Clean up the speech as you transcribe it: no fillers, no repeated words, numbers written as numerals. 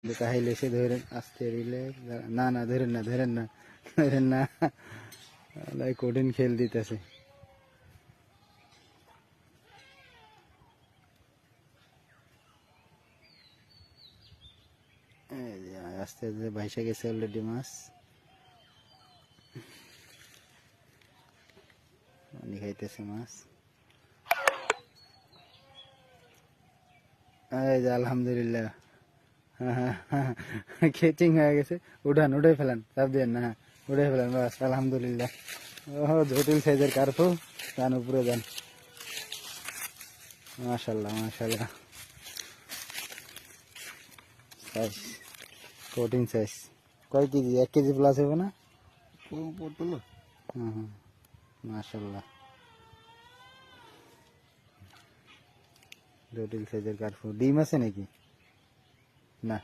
কাহিলে এসে ধরেন আস্তে রিলে না না ধরেন না ধরেন না ধরেন না কঠিন খেল দিতেছে আস্তে আস্তে ভাইসা গেছে অলরেডি মাছ পানি খাইতেছে মাছ এই যে আলহামদুলিল্লাহ কেচিং হয়ে গেছে উঠান উঠে ফেলান চাপ দেন না উঠে ফেলান বাস আলহামদুলিল্লাহ ও জটিল সাইজের কার্পু যান উপরে যান মাশাল্লাহ মাশাল্লাহ সাইজ কঠিন সাইজ কয় কেজি 1 কেজি প্লাস হবে না কম পড়তো না মাশাল্লাহ জটিল সাইজের কার্পু ডিম আছে নাকি না